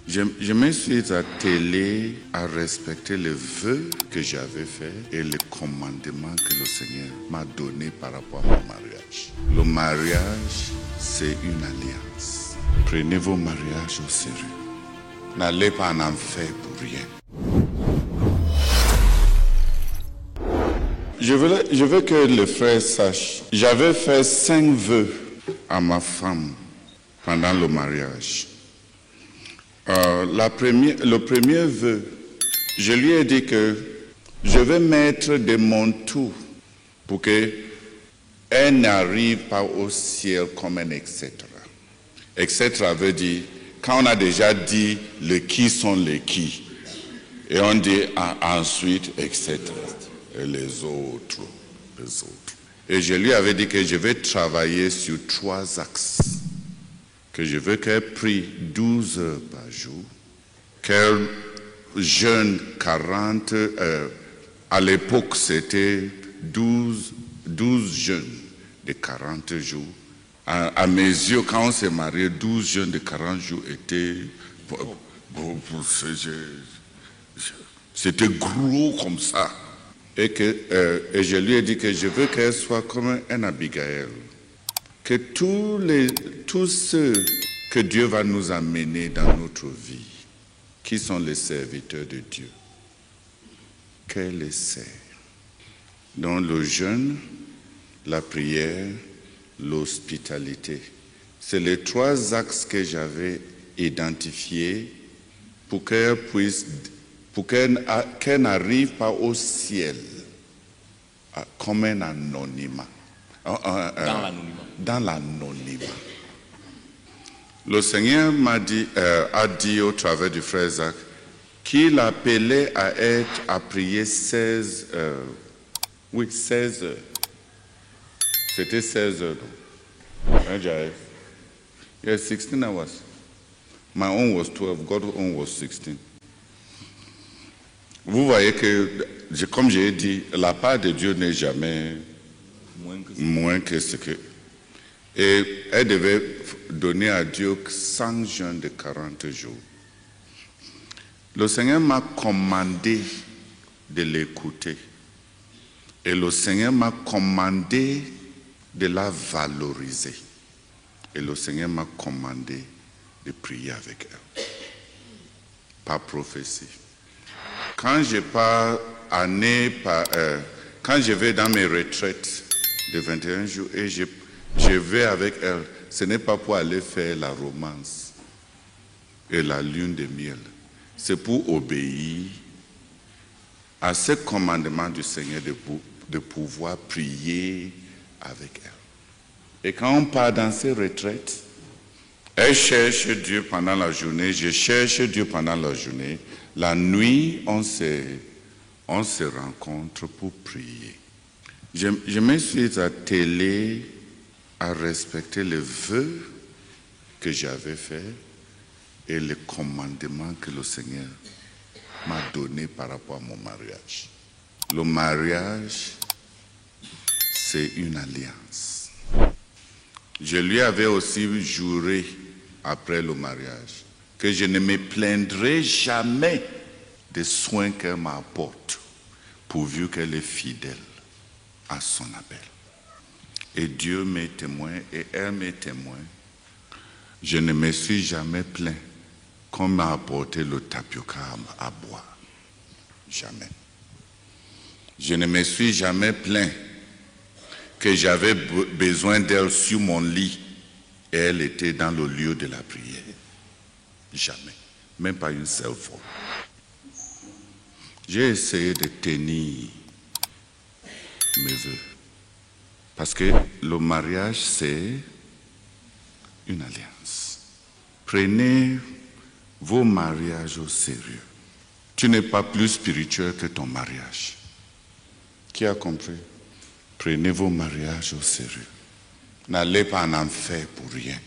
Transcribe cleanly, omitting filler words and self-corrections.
Je me suis attelé à respecter les vœux que j'avais faits et les commandements que le Seigneur m'a donnés par rapport à mon mariage. Le mariage, c'est une alliance. Prenez vos mariages au sérieux. N'allez pas en enfer pour rien. Je veux que les frères sachent. J'avais fait 5 vœux à ma femme pendant le mariage. Le premier vœu, je lui ai dit que je vais mettre de mon tout pour qu'elle n'arrive pas au ciel comme un etc. Etc. veut dire, quand on a déjà dit les qui sont les qui, et on dit ensuite etc. Et les autres. Et je lui avais dit que je vais travailler sur 3 axes. Que je veux qu'elle prie 12 heures par jour, qu'elle jeûne 40, à l'époque c'était 12 jeûnes de 40 jours. À mes yeux, quand on s'est marié, 12 jeûnes de 40 jours étaient... C'était gros comme ça. Et je lui ai dit que je veux qu'elle soit comme un Abigail. Que tous ceux que Dieu va nous amener dans notre vie, qui sont les serviteurs de Dieu, qu'elle les sert. Donc le jeûne, la prière, l'hospitalité. C'est les 3 axes que j'avais identifiés pour qu'elle n'arrive pas au ciel comme un anonymat. Dans l'anonymat. Le Seigneur a dit au travers du frère Zach qu'il appelait à prier 16 heures. Oui, 16 heures. C'était 16 heures. Yes, 16 hours. My own was 12, God's own was 16. Vous voyez que, comme j'ai dit, la part de Dieu n'est jamais moins que ce que... Et elle devait donner à Dieu 100 jeûnes de 40 jours. Le Seigneur m'a commandé de l'écouter. Et le Seigneur m'a commandé de la valoriser. Et le Seigneur m'a commandé de prier avec elle. Par prophétie. Quand je pars quand je vais dans mes retraites de 21 jours et je vais avec elle, ce n'est pas pour aller faire la romance et la lune de miel. C'est pour obéir à ce commandement du Seigneur de pouvoir prier avec elle. Et quand on part dans ces retraites, elle cherche Dieu pendant la journée, je cherche Dieu pendant la journée. La nuit, on se rencontre pour prier. Je me suis attelé à respecter les vœux que j'avais faits et les commandements que le Seigneur m'a donnés par rapport à mon mariage. Le mariage, c'est une alliance. Je lui avais aussi juré après le mariage que je ne me plaindrai jamais des soins qu'elle m'apporte, pourvu qu'elle est fidèle à son appel. Et Dieu m'est témoin et elle m'est témoin. Je ne me suis jamais plaint qu'on m'a apporté le tapioca à boire. Jamais. Je ne me suis jamais plaint que j'avais besoin d'elle sur mon lit et elle était dans le lieu de la prière. Jamais. Même pas une seule fois. J'ai essayé de tenir mes vœux. Parce que le mariage, c'est une alliance. Prenez vos mariages au sérieux. Tu n'es pas plus spirituel que ton mariage. Qui a compris? Prenez vos mariages au sérieux. N'allez pas en enfer pour rien.